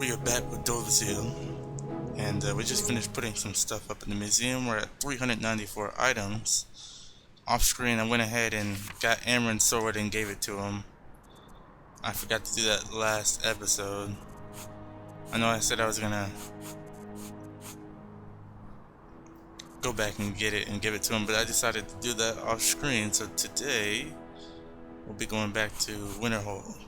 We are back with Doversil, and we just finished putting some stuff up in the museum. We're at 394 items. Off screen, I went ahead and got Amron's sword and gave it to him. I forgot to do that last episode. I know I said I was gonna go back and get it and give it to him, but I decided to do that off screen. So today, we'll be going back to Winterhold.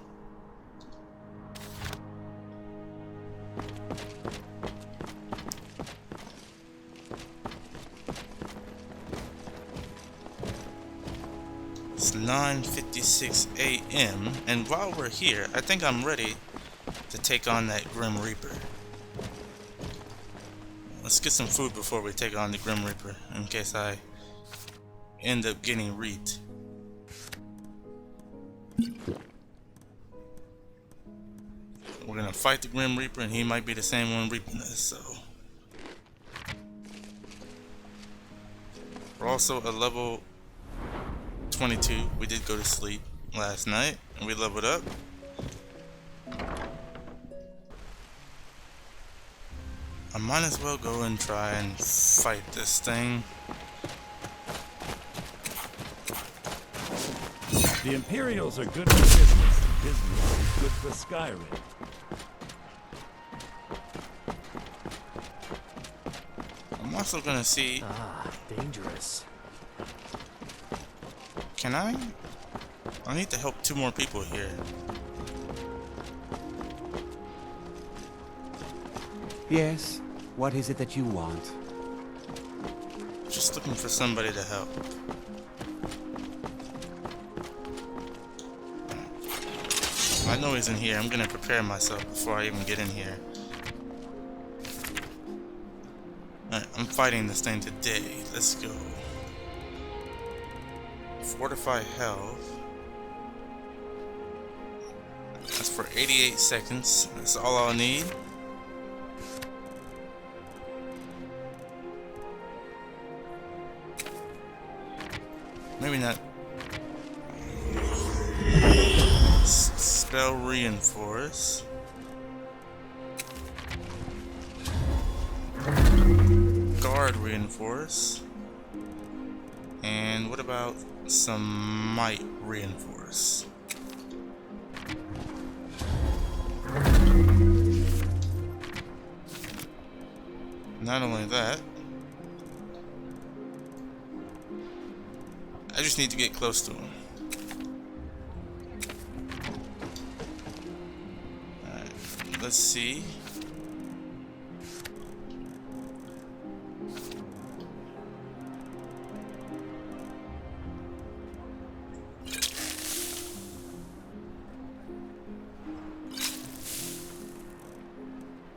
It's 9:56 a.m. and while we're here, I think I'm ready to take on that Grim Reaper. Let's get some food before we take on the Grim Reaper, in case I end up getting reaped. We're gonna fight the Grim Reaper, and he might be the same one reaping us, so. We're also a level 22. We did go to sleep last night and we leveled up. I might as well go and try and fight this thing. The Imperials are good for business. Business is good for Skyrim. I'm also gonna see. Dangerous. Can I need to help two more people here. Yes? What is it that you want? Just looking for somebody to help. I know he's in here. I'm gonna prepare myself before I even get in here. Alright, I'm fighting this thing today. Let's go. Fortify health. That's for 88 seconds. That's all I'll need. Maybe not. Spell reinforce. Guard reinforce. And what about some might reinforce? Not only that, I just need to get close to him. Alright, let's see.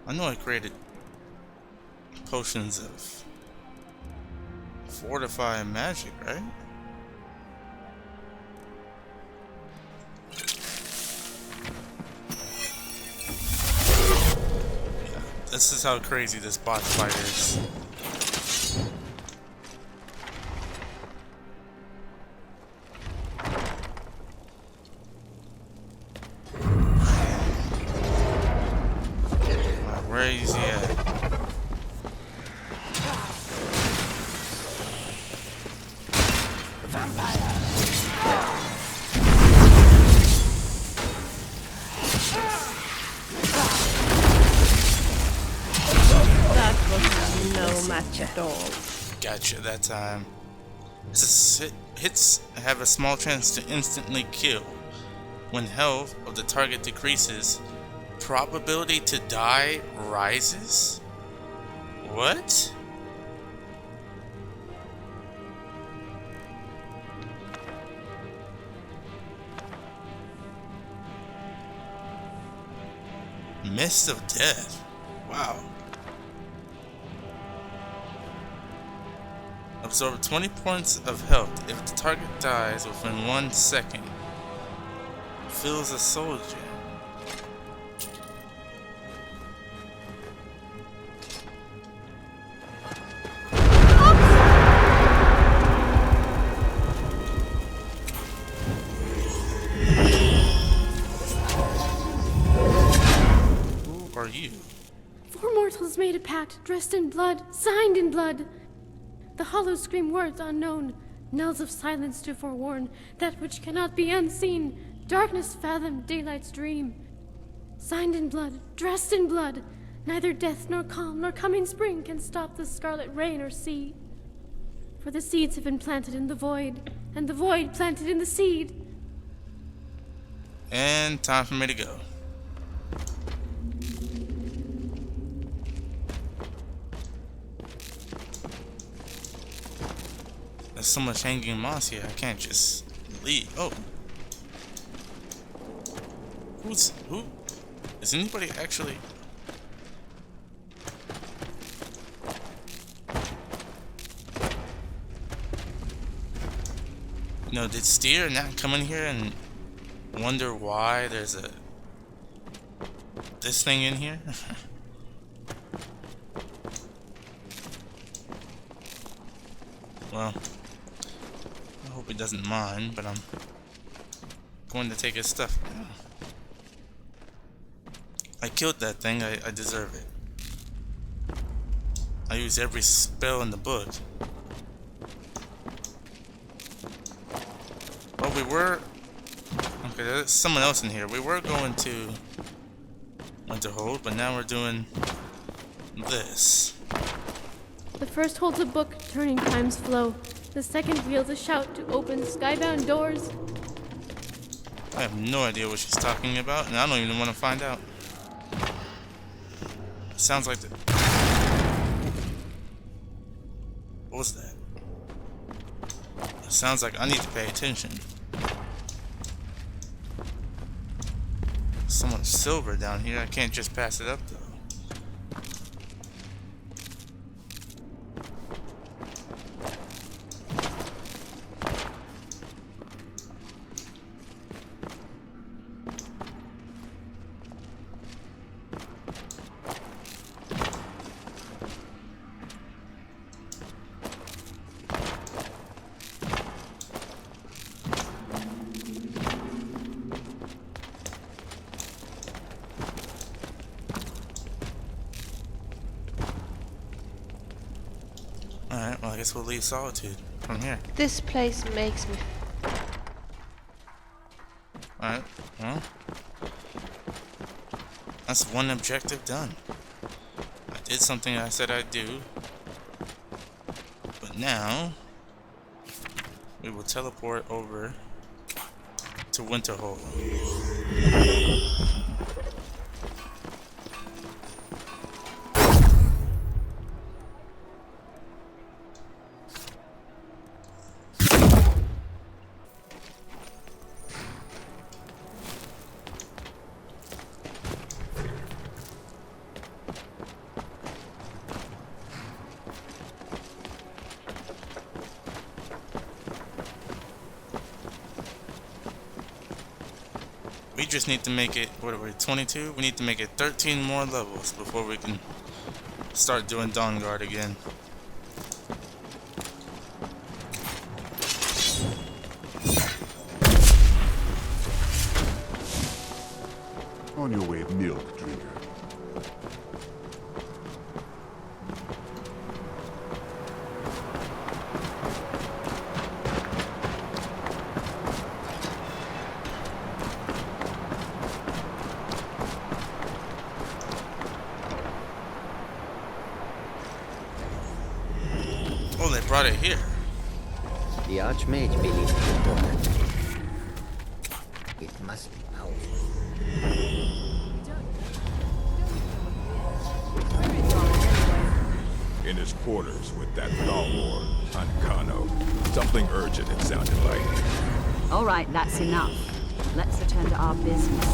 I know I created potions of fortify magic, right? Yeah, this is how crazy this boss fight is. Where is he at? That was no match at all. Gotcha that time. Hits have a small chance to instantly kill. When health of the target decreases, probability to die rises? What? Mist of death. Wow. Absorb 20 points of health if the target dies within 1 second. Fills a soldier. you? 4 mortals made a pact, dressed in blood, signed in blood. The hollows scream words unknown, knells of silence to forewarn that which cannot be unseen. Darkness fathom daylight's dream. Signed in blood, dressed in blood, neither death nor calm nor coming spring can stop the scarlet rain or sea. For the seeds have been planted in the void, and the void planted in the seed. And time for me to go. There's so much hanging moss here, I can't just leave. Oh. Who? Is anybody actually... No, did Steer not come in here and wonder why there's this thing in here? Well, I hope he doesn't mind, but I'm going to take his stuff now. I killed that thing, I deserve it. I use every spell in the book. Well, we were... Okay, there's someone else in here. We were going to Winterhold, but now we're doing this. The first holds a book, turning time's flow. The second wields a shout to open skybound doors. I have no idea what she's talking about, and I don't even want to find out. Sounds like the... What was that? It sounds like I need to pay attention. So much silver down here, I can't just pass it up though. Alright, well I guess we'll leave Solitude from here. This place makes me... Alright, well, that's one objective done. I did something I said I'd do. But now, we will teleport over to Winterhold. We just need to make it, what are we, 22? We need to make it 13 more levels before we can start doing Dawnguard again. On your way, milk drinker. Oh, they brought it here. The Archmage believes it's important. It must be powerful. In his quarters with that Thalmor, Ancano. Something urgent, it sounded like. All right, that's enough. Let's return to our business.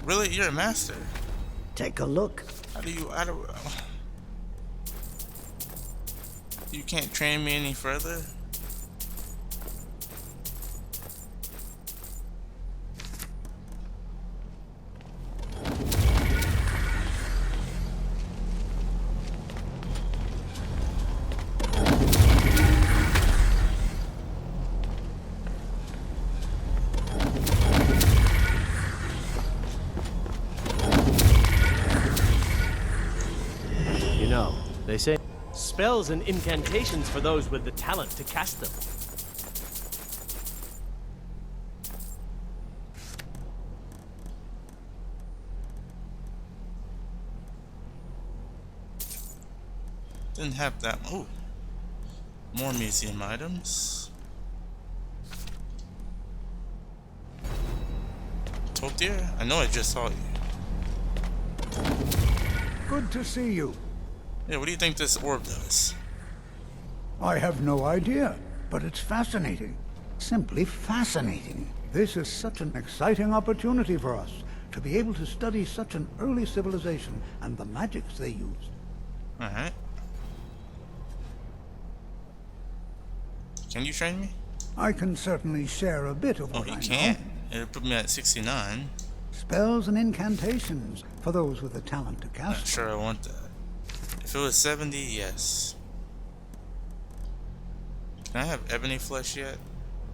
Really? You're a master? Take a look. How do you, you can't train me any further? They say spells and incantations for those with the talent to cast them. Didn't have that. Oh, more museum items. Top deer? I know I just saw you. Good to see you. Yeah, what do you think this orb does? I have no idea, but it's fascinating. Simply fascinating. This is such an exciting opportunity for us to be able to study such an early civilization and the magics they used. Alright. Can you train me? I can certainly share a bit of Oh, what you I can't. know. It'll put me at 69. Spells and incantations for those with the talent to Not cast. sure I want that. If it was 70, yes. Can I have ebony flesh yet?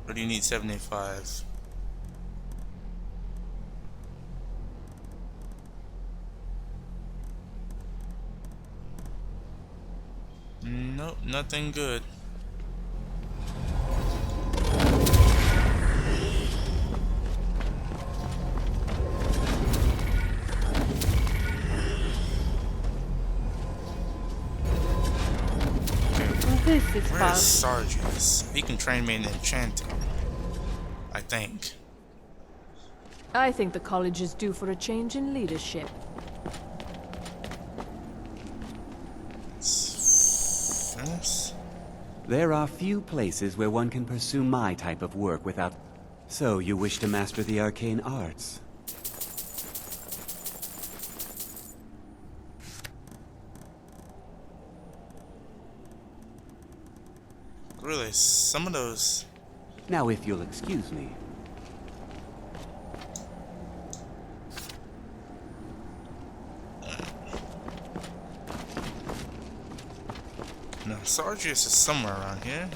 Or do you need 75? Nope, nothing good. This is Where fun. is Sargeus? He can train me in enchanting. I think. I think the college is due for a change in leadership. Furnace? There are few places where one can pursue my type of work without... So you wish to master the arcane arts? Really, some of those... Now if you'll excuse me. No, Sargeus is somewhere around here.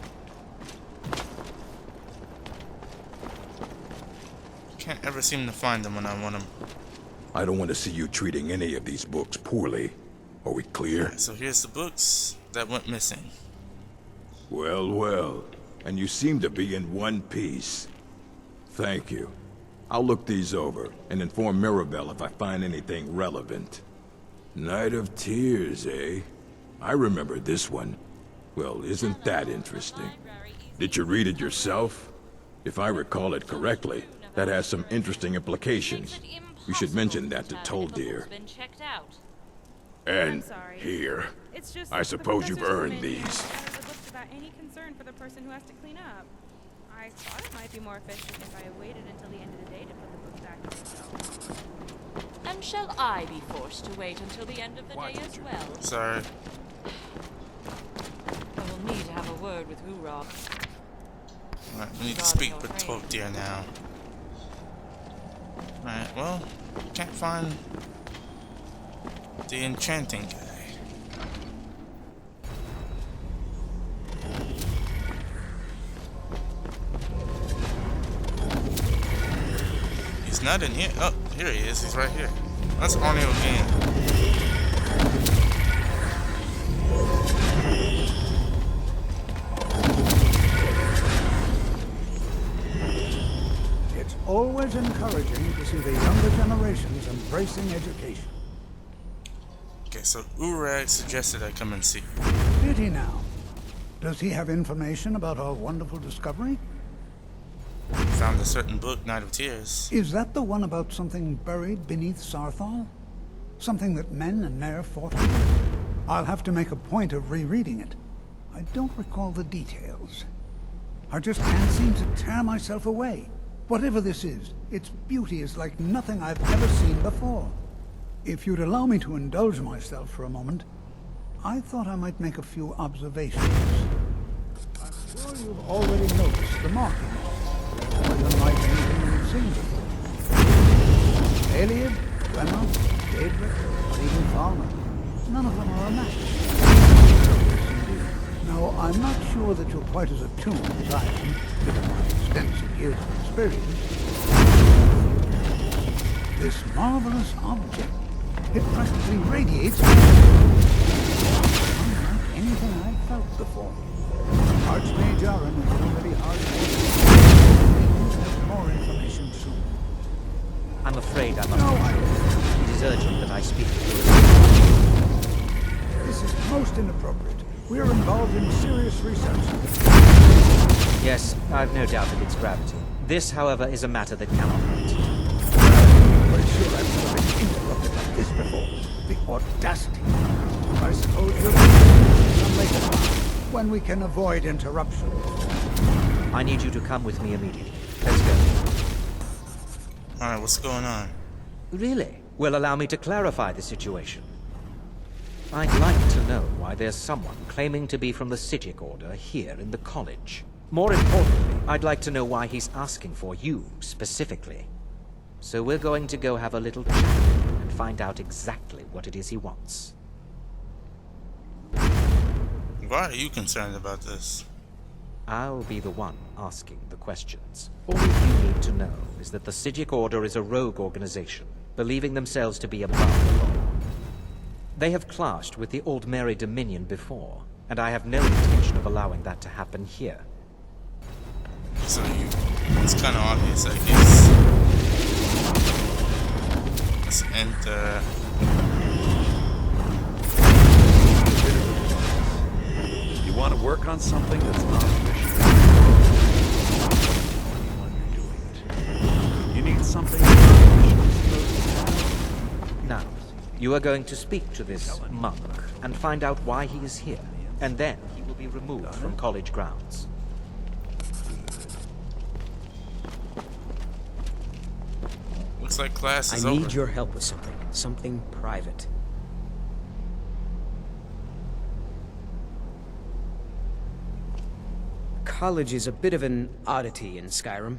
Can't ever seem to find him when I want him. I don't want to see you treating any of these books poorly. Are we clear? So here's the books that went missing. Well, well. And you seem to be in one piece. Thank you. I'll look these over and inform Mirabelle if I find anything relevant. Night of Tears, eh? I remember this one. Well, isn't that interesting? Did you read it yourself? If I recall it correctly, that has some interesting implications. You should mention that to Toldir. And here. I suppose you've earned these. Any concern for the person who has to clean up. I thought it might be more efficient if I waited until the end of the day to put the book back in the shelf. And shall I be forced to wait until the end of the day as well? Sorry. I will need to have a word with Hoorah. Alright, we need to speak with Toldir now. Alright, well, can't find the enchanting guy. He's not in here. Oh, here he is. He's right here. That's Arneo again. It's always encouraging to see the younger generations embracing education. Okay, so Urag suggested I come and see you. Did he now? Does he have information about our wonderful discovery? Found a certain book, Night of Tears. Is that the one about something buried beneath Sarthal? Something that men and Nair fought over? I'll have to make a point of rereading it. I don't recall the details. I just can't seem to tear myself away. Whatever this is, its beauty is like nothing I've ever seen before. If you'd allow me to indulge myself for a moment, I thought I might make a few observations. I'm sure you've already noticed the markings. More than like anything you've seen before. Eliad, Glenna, Daedric, or even Falmer. None of them are a match. Now, I'm not sure that you're quite as attuned as I am, given my extensive years of experience. This marvelous object, it practically radiates. anything I've felt before. Archmage Aaron is already hard at work. We'll have more information soon. I'm afraid I must. No, It is urgent that I speak to you. This is most inappropriate. We're involved in serious research. Yes, I've no doubt of its gravity. This, however, is a matter that cannot wait. I'm quite sure I've never been interrupted like this before. The audacity. I suppose we'll some later time, when we can avoid interruption. I need you to come with me immediately. Let's go. Alright, what's going on? Really? Well, allow me to clarify the situation. I'd like to know why there's someone claiming to be from the Sijic Order here in the college. More importantly, I'd like to know why he's asking for you, specifically. So we're going to go have a little chat and find out exactly what it is he wants. Why are you concerned about this? I'll be the one asking the questions. All you need to know is that the Sijic Order is a rogue organization, believing themselves to be above the law. They have clashed with the Old Mary Dominion before, and I have no intention of allowing that to happen here. So it's kind of obvious, I guess. Let's enter. You want to work on something that's not official. You need something. Now, you are going to speak to this monk and find out why he is here, and then he will be removed from college grounds. Looks like class is I over. need your help with something private. College is a bit of an oddity in Skyrim.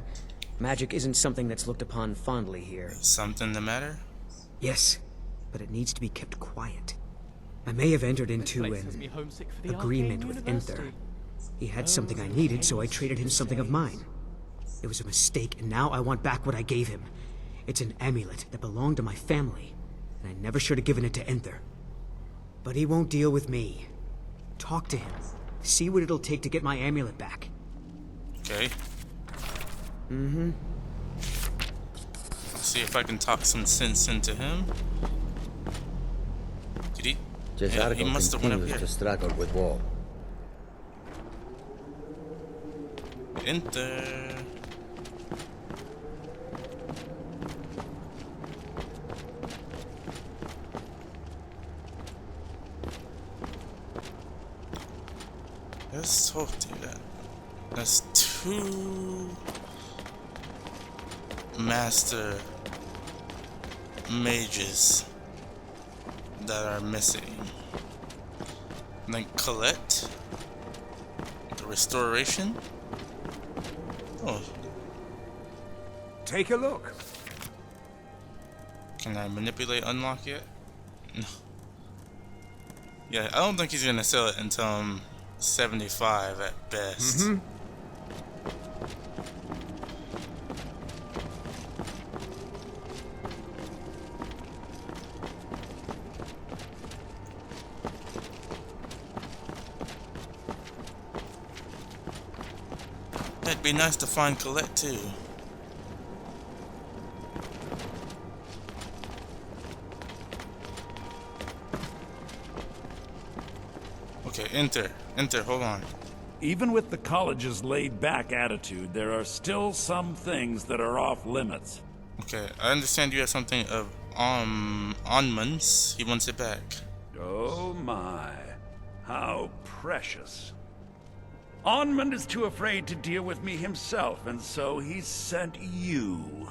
Magic isn't something that's looked upon fondly here. Something the matter? Yes, but it needs to be kept quiet. I may have entered into an agreement with Enther. He had something I needed, so I traded him something of mine. It was a mistake, and now I want back what I gave him. It's an amulet that belonged to my family, and I never should have given it to Enther. But he won't deal with me. Talk to him. See what it'll take to get my amulet back. Okay. Mm-hmm. I'll see if I can talk some sense into him. Did he? Yeah, he must have went up here. To struggle with war. Enter. Let's talk to that. That's two master mages that are missing. And then Colette, the restoration. Oh, Take a look. can I manipulate unlock yet? No. Yeah, I don't think he's gonna sell it until I'm 75 at best. It'd be nice to find Colette too. Okay, enter, hold on. Even with the college's laid-back attitude, there are still some things that are off limits. Okay, I understand you have something of Onmund's. He wants it back. Oh my, how precious. Onmund is too afraid to deal with me himself, and so he sent you.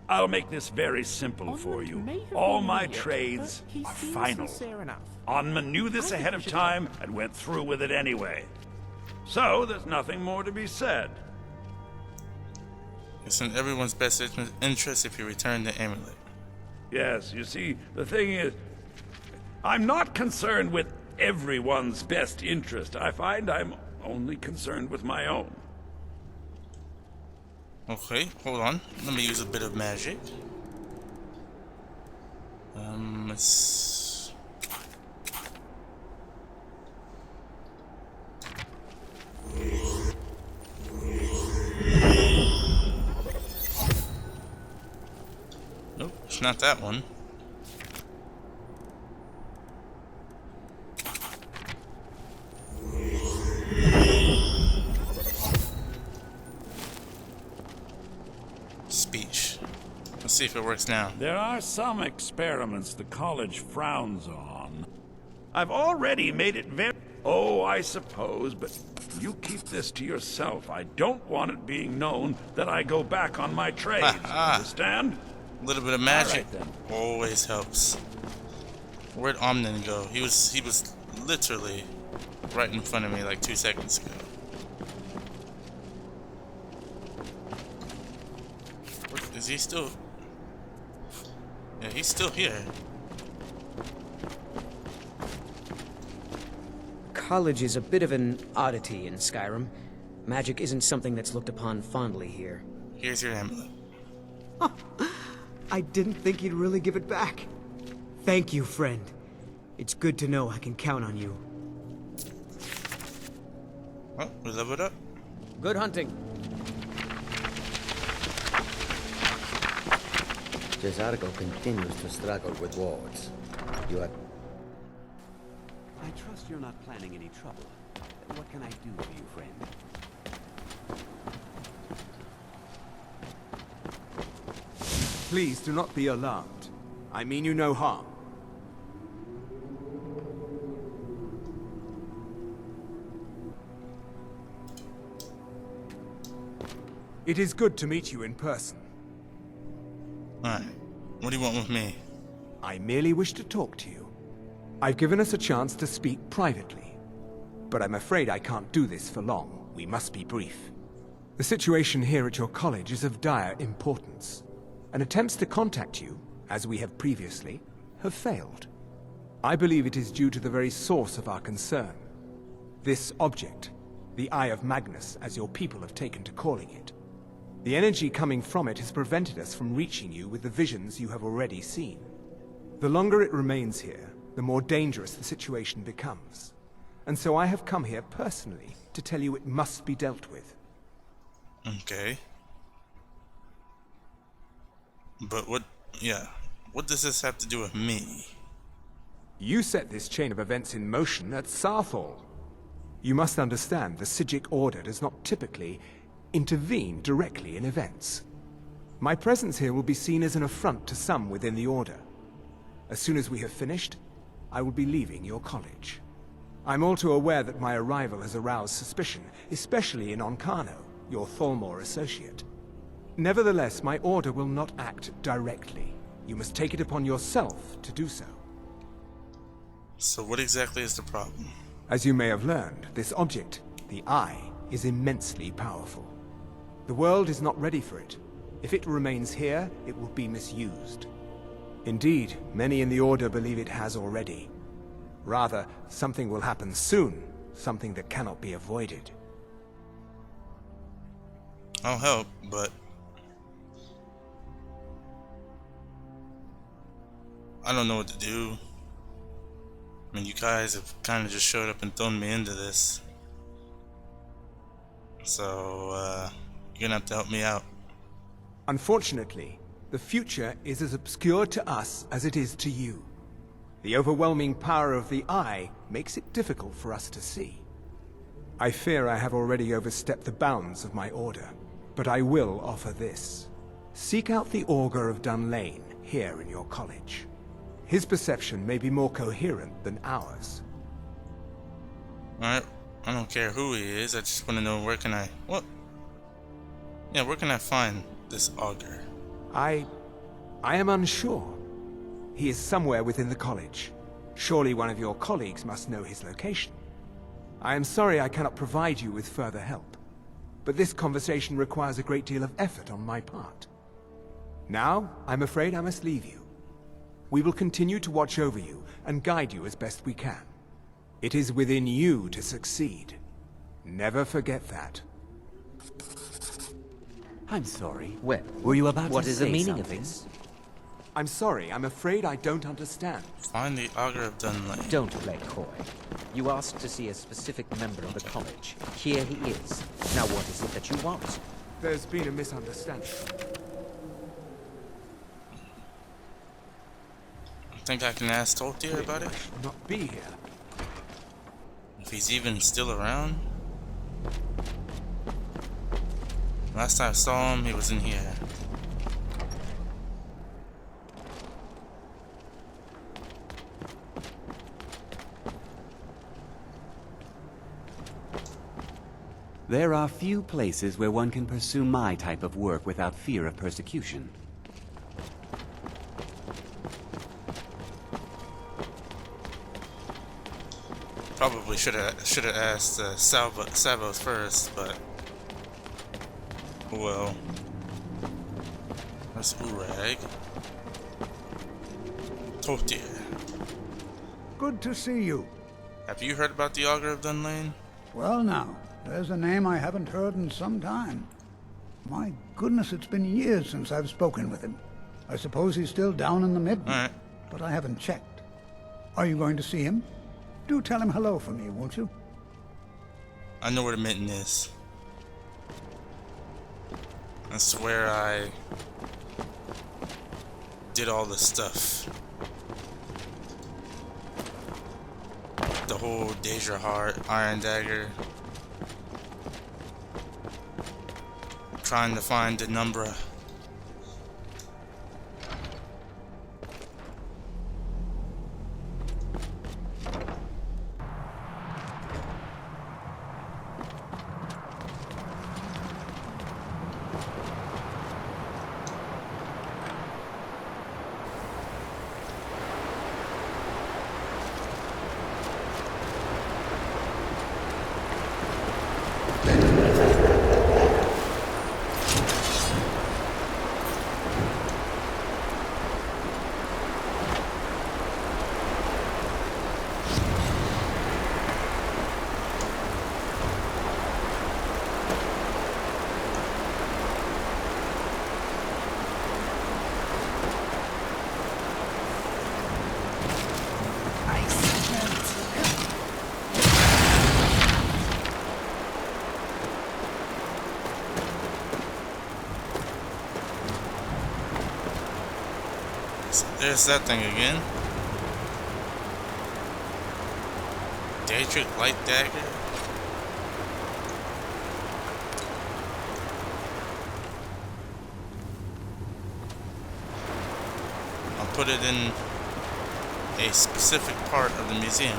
I'll make this very simple for you. All my trades are final. Onmund knew this ahead of time and went through with it anyway. So there's nothing more to be said. It's in everyone's best interest if you return the amulet. Yes, you see, the thing is, I'm not concerned with everyone's best interest. I find I'm only concerned with my own. Okay, hold on. Let me use a bit of magic. not that one. Speech. Let's see if it works now. There are some experiments the college frowns on. I've already made it very... Oh, I suppose, but you keep this to yourself. I don't want it being known that I go back on my trades. Understand? A little bit of magic All right, always helps. Where'd Omnin go? He was literally right in front of me like 2 seconds ago. Is he still? Yeah, he's still here. College is a bit of an oddity in Skyrim. Magic isn't something that's looked upon fondly here. Here's your amulet. I didn't think you'd really give it back. Thank you, friend. It's good to know I can count on you. Oh, we leveled up. Good hunting. Cesargo continues to struggle with wards. You are... I trust you're not planning any trouble. What can I do for you, friend? Please do not be alarmed. I mean you no harm. It is good to meet you in person. Alright. What do you want with me? I merely wish to talk to you. I've given us a chance to speak privately, but I'm afraid I can't do this for long. We must be brief. The situation here at your college is of dire importance, and attempts to contact you, as we have previously, have failed. I believe it is due to the very source of our concern. This object, the Eye of Magnus, as your people have taken to calling it. The energy coming from it has prevented us from reaching you with the visions you have already seen. The longer it remains here, the more dangerous the situation becomes. And so I have come here personally to tell you it must be dealt with. Okay. But what does this have to do with me? You set this chain of events in motion at Sarthal. You must understand the Psijic Order does not typically intervene directly in events. My presence here will be seen as an affront to some within the Order. As soon as we have finished, I will be leaving your college. I'm all too aware that my arrival has aroused suspicion, especially in Onkano, your Thalmor associate. Nevertheless, my order will not act directly. You must take it upon yourself to do so. So what exactly is the problem? As you may have learned, this object, the Eye, is immensely powerful. The world is not ready for it. If it remains here, it will be misused. Indeed, many in the Order believe it has already. Rather, something will happen soon, something that cannot be avoided. I'll help, but I don't know what to do. I mean, you guys have kind of just showed up and thrown me into this. So, you're gonna have to help me out. Unfortunately, the future is as obscure to us as it is to you. The overwhelming power of the Eye makes it difficult for us to see. I fear I have already overstepped the bounds of my order, but I will offer this. Seek out the Augur of Dunlain here in your college. His perception may be more coherent than ours. Alright, I don't care who he is, I just want to know where can I... What? Yeah, where can I find this Augur? I am unsure. He is somewhere within the college. Surely one of your colleagues must know his location. I am sorry I cannot provide you with further help, but this conversation requires a great deal of effort on my part. Now, I'm afraid I must leave you. We will continue to watch over you and guide you as best we can. It is within you to succeed. Never forget that. I'm sorry. Well, were you about what to is say the meaning something? of this? I'm sorry, I'm afraid I don't understand. Find the Augur of Dunlain. Don't play coy. You asked to see a specific member of the college. Here he is. Now what is it that you want? There's been a misunderstanding. Think I can ask Toltier about it? Not be here. If he's even still around? Last time I saw him, he was in here. There are few places where one can pursue my type of work without fear of persecution. Probably should have asked Savos first, but well. That's Urag. Toltier. Good to see you. Have you heard about the Augur of Dunlain? Well now, there's a name I haven't heard in some time. My goodness, it's been years since I've spoken with him. I suppose he's still down in the mid. Alright. But I haven't checked. Are you going to see him? Do tell him hello for me, won't you? I know where the mitten is. That's where I did all the stuff. The whole Deja Heart, Iron Dagger. Trying to find the Numbra. There's that thing again. Daedric Light Dagger. I'll put it in a specific part of the museum.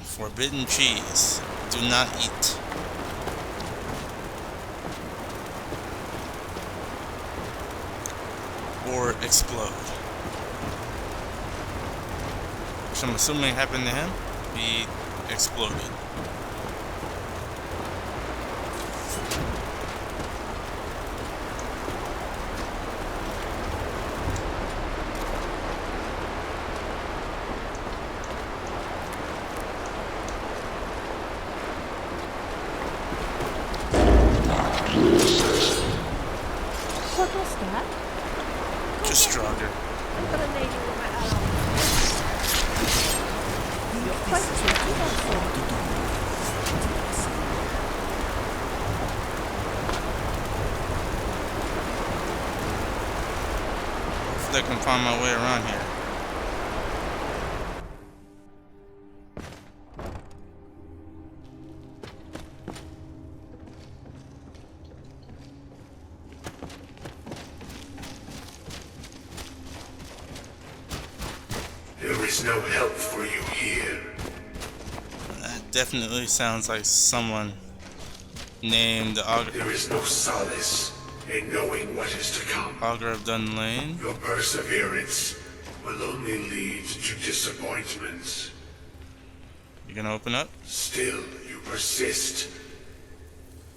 Forbidden cheese. Do not eat. Or explode. Which I'm assuming happened to him. He exploded. What was that? Just stronger. I'm gonna need you with my ally. Your question is answered. Hopefully I can find my way around here. There is no help for you here. That definitely sounds like someone named Augur. There is no solace in knowing what is to come. Augur of Dunlain. Your perseverance will only lead to disappointments. You gonna open up? Still, you persist.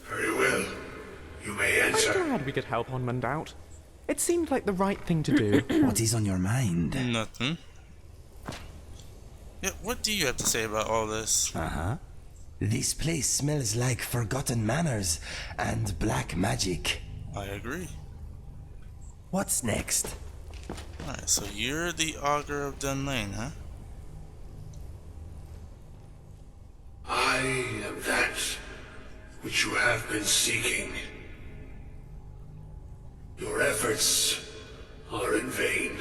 Very well. You may enter. I'm glad we could help Onmund out. It seemed like the right thing to do. What is on your mind? Nothing. Yeah, what do you have to say about all this? Uh-huh. This place smells like forgotten manners and black magic. I agree. What's next? Alright, so you're the Augur of Dunlain, huh? I am that which you have been seeking. Your efforts are in vain.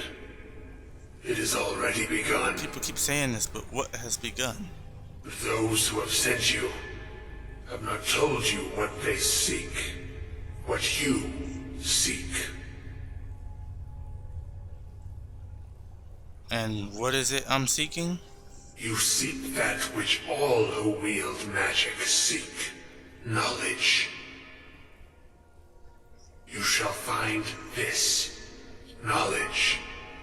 It has already begun. People keep saying this, but what has begun? Those who have sent you have not told you what they seek. What you seek. And what is it I'm seeking? You seek that which all who wield magic seek. Knowledge. You shall find this. Knowledge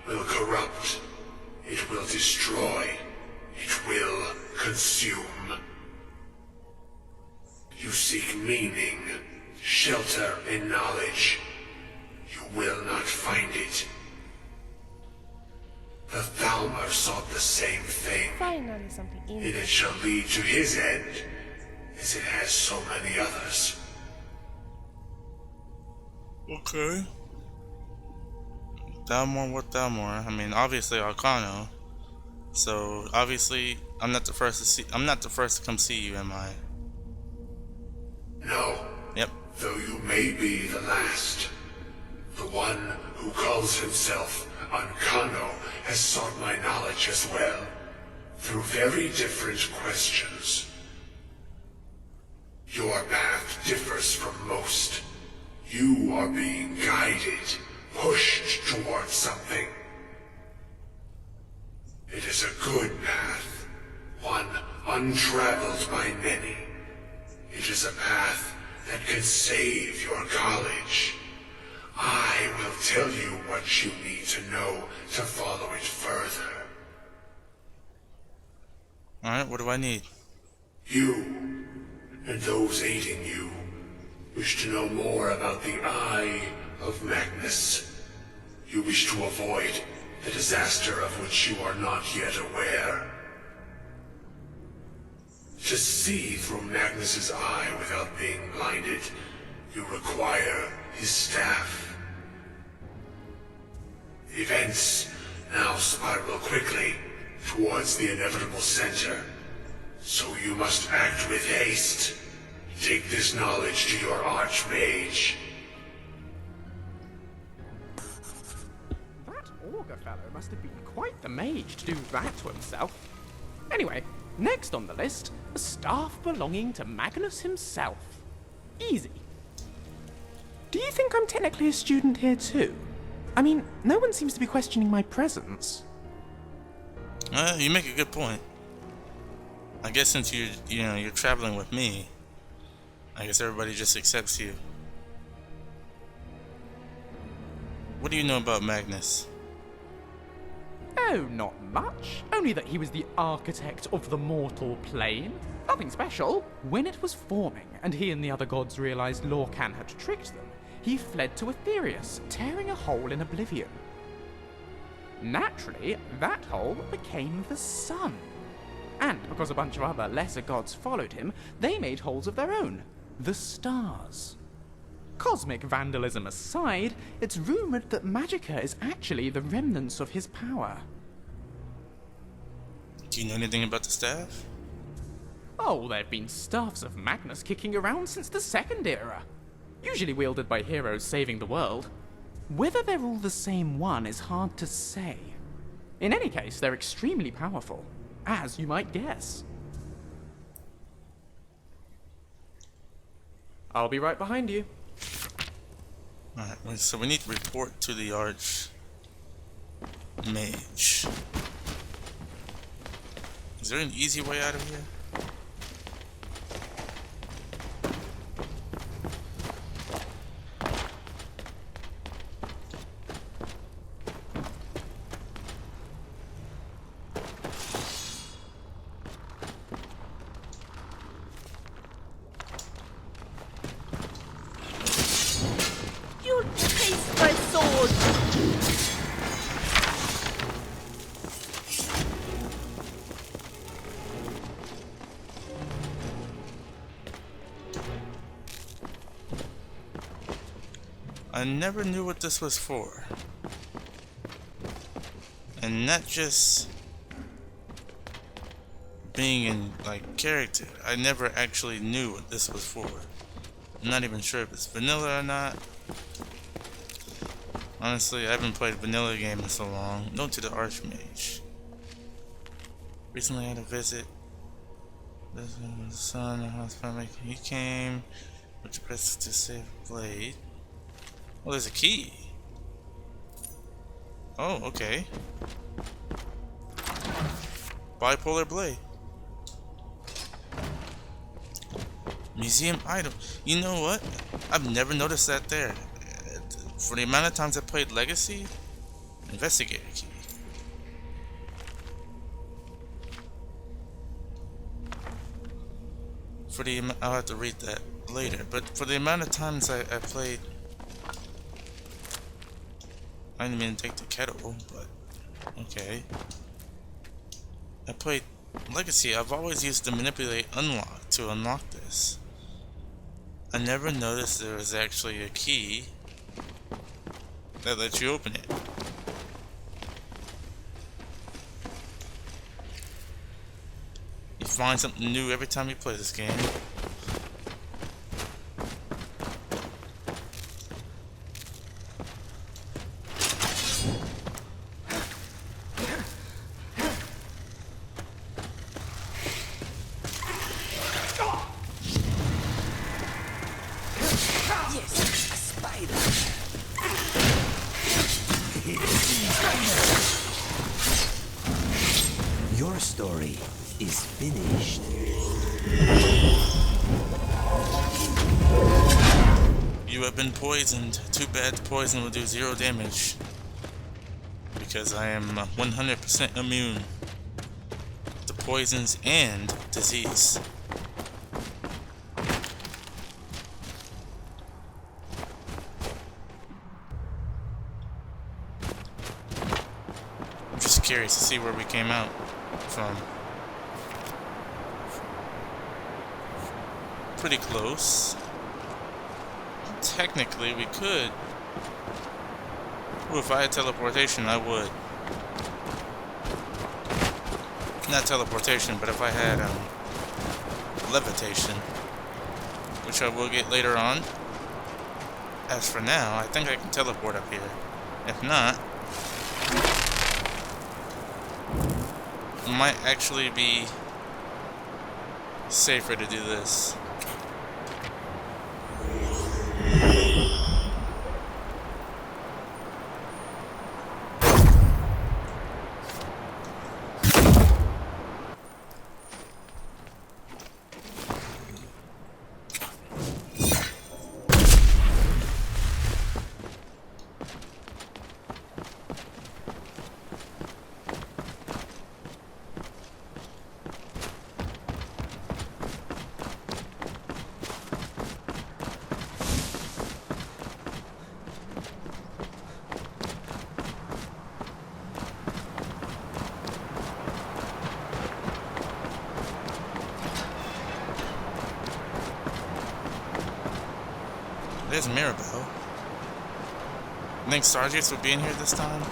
will corrupt. It will destroy. It will consume. You seek meaning, shelter in knowledge. You will not find it. The Thalmor sought the same thing. Finally, something in And it shall lead to his end, as it has so many others. Okay. Thalmor, what Thalmor? I mean, obviously Arcano. So obviously, I'm not the first to see. I'm not the first to come see you, am I? No. Yep. Though you may be the last. The one who calls himself Arcano has sought my knowledge as well, through very different questions. Your path differs from most. You are being guided, pushed towards something. It is a good path, one untraveled by many. It is a path that can save your college. I will tell you what you need to know to follow it further. Alright, what do I need? You, and those aiding you, wish to know more about the Eye of Magnus. You wish to avoid the disaster of which you are not yet aware. To see through Magnus's eye without being blinded, you require his staff. Events now spiral quickly towards the inevitable center, so you must act with haste. Take this knowledge to your Archmage. That Augur fellow must have been quite the mage to do that to himself. Anyway, next on the list, a staff belonging to Magnus himself. Easy. Do you think I'm technically a student here too? I mean, no one seems to be questioning my presence. You make a good point. I guess since you're traveling with me, I guess everybody just accepts you. What do you know about Magnus? Oh, not much. Only that he was the architect of the mortal plane. Nothing special. When it was forming, and he and the other gods realized Lorcan had tricked them, he fled to Aetherius, tearing a hole in oblivion. Naturally, that hole became the sun. And because a bunch of other lesser gods followed him, they made holes of their own, the stars. Cosmic vandalism aside, it's rumored that Magicka is actually the remnants of his power. Do you know anything about the staff? Oh, there have been staffs of Magnus kicking around since the Second Era. Usually wielded by heroes saving the world. Whether they're all the same one is hard to say. In any case, they're extremely powerful, as you might guess. I'll be right behind you. Alright, so we need to report to the Archmage. Is there an easy way out of here? You'll taste my sword! I never knew what this was for. And not just being in like character. I never actually knew what this was for. I'm not even sure if it's vanilla or not. Honestly, I haven't played a vanilla game in so long. Note to the Archmage. Recently had a visit. The son of hospital. He came with the press to save blade. Oh, there's a key. Oh, okay. Bipolar blade. Museum item. You know what? I've never noticed that there. For the amount of times I played Legacy, investigator key. I'll have to read that later. But for the amount of times I played, I didn't mean to take the kettle, but okay. I played Legacy. I've always used the manipulate unlock to unlock this. I never noticed there was actually a key that lets you open it. You find something new every time you play this game. Your story is finished. You have been poisoned. Too bad the poison will do 0 damage. Because I am 100% immune to poisons and disease. I'm just curious to see where we came out from. Pretty close. Technically, we could. Ooh, if I had teleportation, I would. Not teleportation, but if I had levitation, which I will get later on. As for now, I think I can teleport up here. If not, it might actually be safer to do this. There's Mirabelle. You think Sargeus would be in here this time?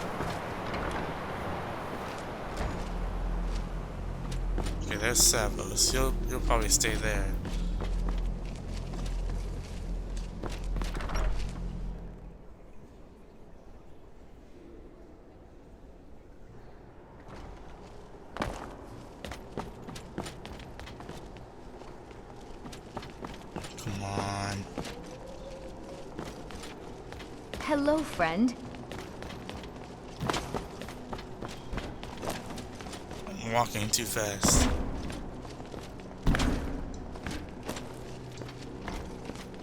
Okay, there's Savos. He'll probably stay there. Come on. Hello, friend. I'm walking too fast.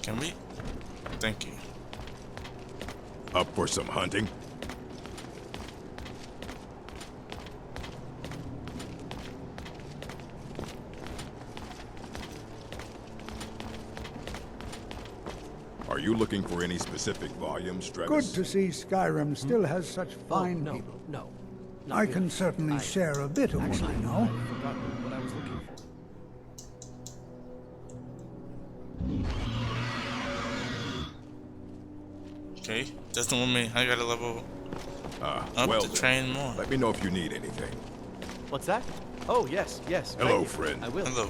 Can we? Thank you. Up for some hunting? Are you looking for any specific volumes, Good Travis? to see Skyrim still has such fine people. No. I can certainly share a bit of what I know. I've forgotten what I was looking for. Okay, doesn't want me. I gotta level up well to then, train more. Let me know if you need anything. What's that? Oh, yes. Hello, Thank you. friend. I will. Hello.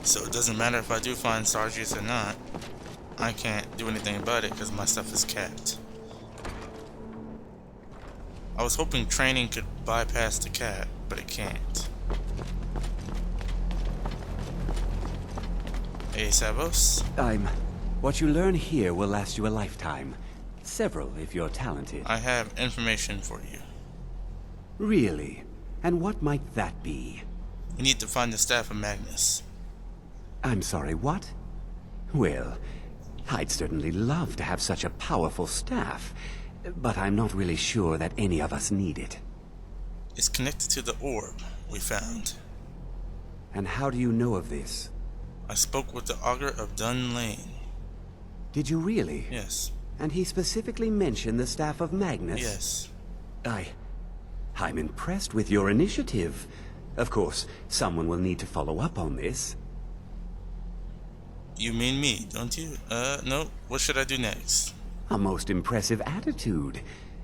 So it doesn't matter if I do find Sargius or not. I can't do anything about it because my stuff is capped. I was hoping training could bypass the cap, but it can't. Hey, Savos? What you learn here will last you a lifetime. Several, if you're talented. I have information for you. Really? And what might that be? We need to find the Staff of Magnus. I'm sorry, what? Well, I'd certainly love to have such a powerful staff, but I'm not really sure that any of us need it. It's connected to the orb we found. And how do you know of this? I spoke with the Augur of Dunlain. Did you really? Yes. And he specifically mentioned the Staff of Magnus? Yes. I'm impressed with your initiative. Of course, someone will need to follow up on this. You mean me, don't you? No. What should I do next? A most impressive attitude.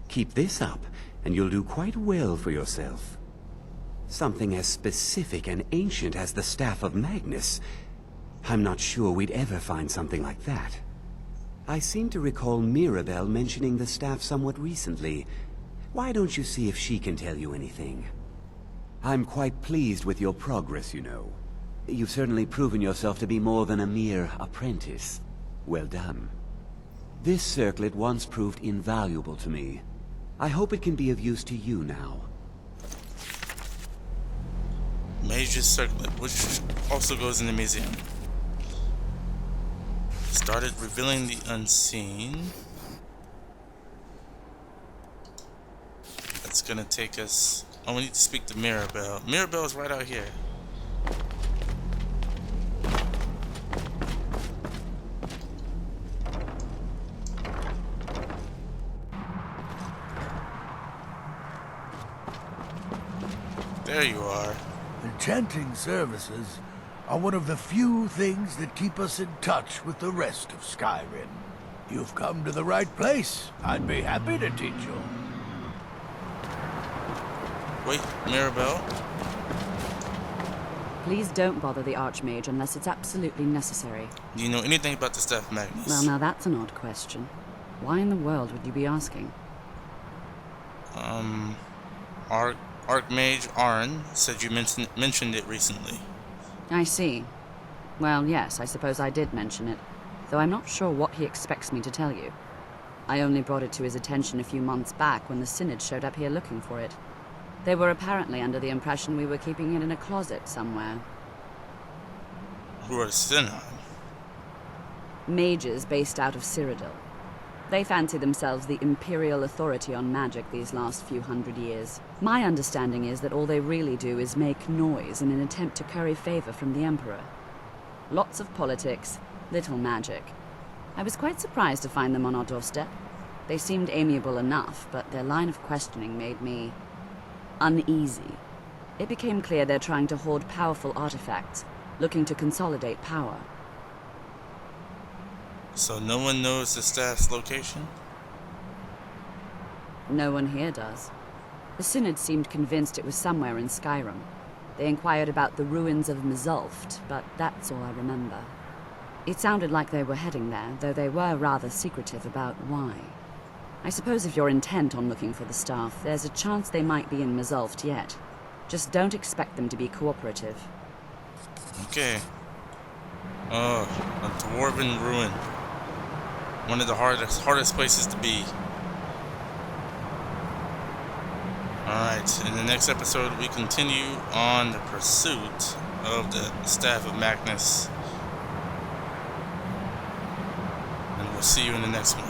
Keep this up, and you'll do quite well for yourself. Something as specific and ancient as the Staff of Magnus. I'm not sure we'd ever find something like that. I seem to recall Mirabelle mentioning the staff somewhat recently. Why don't you see if she can tell you anything? I'm quite pleased with your progress, you know. You've certainly proven yourself to be more than a mere apprentice. Well done. This circlet once proved invaluable to me. I hope it can be of use to you now. Mage's circlet, which also goes in the museum. Started revealing the unseen. That's gonna take us... Oh, we need to speak to Mirabelle. Mirabelle's right out here. There you are. Enchanting services are one of the few things that keep us in touch with the rest of Skyrim. You've come to the right place. I'd be happy to teach you. Wait, Mirabelle? Please don't bother the Archmage unless it's absolutely necessary. Do you know anything about the Staff of Magnus? Well, now that's an odd question. Why in the world would you be asking? Archmage Arn said you mentioned it recently. I see. Well, yes, I suppose I did mention it, though I'm not sure what he expects me to tell you. I only brought it to his attention a few months back when the Synod showed up here looking for it. They were apparently under the impression we were keeping it in a closet somewhere. Who are Synod? Mages based out of Cyrodiil. They fancy themselves the imperial authority on magic these last few hundred years. My understanding is that all they really do is make noise in an attempt to curry favor from the Emperor. Lots of politics, little magic. I was quite surprised to find them on our doorstep. They seemed amiable enough, but their line of questioning made me uneasy. It became clear they're trying to hoard powerful artifacts, looking to consolidate power. So no one knows the staff's location? No one here does. The Synod seemed convinced it was somewhere in Skyrim. They inquired about the ruins of Mzulft, but that's all I remember. It sounded like they were heading there, though they were rather secretive about why. I suppose if you're intent on looking for the staff, there's a chance they might be in Mzulft yet. Just don't expect them to be cooperative. Okay. Oh, a dwarven ruin. One of the hardest places to be. Alright, in the next episode we continue on the pursuit of the Staff of Magnus. And we'll see you in the next one.